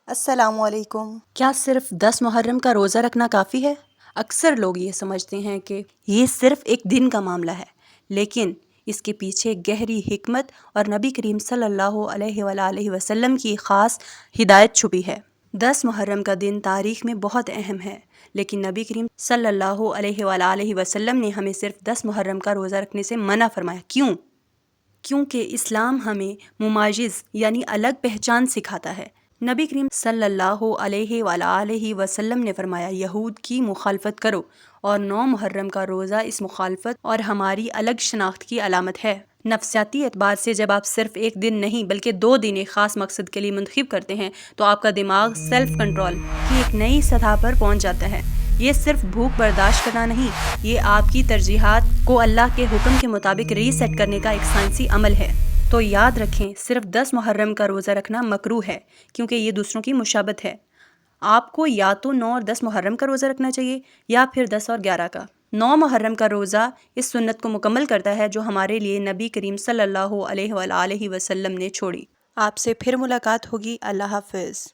السلام علیکم۔ کیا صرف 10 محرم کا روزہ رکھنا کافی ہے؟ اکثر لوگ یہ سمجھتے ہیں کہ یہ صرف ایک دن کا معاملہ ہے، لیکن اس کے پیچھے گہری حکمت اور نبی کریم صلی اللہ علیہ وآلہ وسلم کی خاص ہدایت چھپی ہے۔ 10 محرم کا دن تاریخ میں بہت اہم ہے، لیکن نبی کریم صلی اللہ علیہ وآلہ وسلم نے ہمیں صرف 10 محرم کا روزہ رکھنے سے منع فرمایا۔ کیوں؟ کیونکہ اسلام ہمیں مماجز یعنی الگ پہچان سکھاتا ہے۔ نبی کریم صلی اللہ علیہ وآلہ وسلم نے فرمایا، یہود کی مخالفت کرو، اور 9 محرم کا روزہ اس مخالفت اور ہماری الگ شناخت کی علامت ہے۔ نفسیاتی اعتبار سے جب آپ صرف ایک دن نہیں بلکہ 2 دن ایک خاص مقصد کے لیے منتخب کرتے ہیں تو آپ کا دماغ سیلف کنٹرول کی ایک نئی سطح پر پہنچ جاتا ہے۔ یہ صرف بھوک برداشت کرنا نہیں، یہ آپ کی ترجیحات کو اللہ کے حکم کے مطابق ری سیٹ کرنے کا ایک سائنسی عمل ہے۔ تو یاد رکھیں، صرف 10 محرم کا روزہ رکھنا مکروہ ہے کیونکہ یہ دوسروں کی مشابہت ہے۔ آپ کو یا تو 9 اور 10 محرم کا روزہ رکھنا چاہیے یا پھر 10 اور 11 کا۔ 9 محرم کا روزہ اس سنت کو مکمل کرتا ہے جو ہمارے لیے نبی کریم صلی اللہ علیہ وآلہ وسلم نے چھوڑی۔ آپ سے پھر ملاقات ہوگی۔ اللہ حافظ۔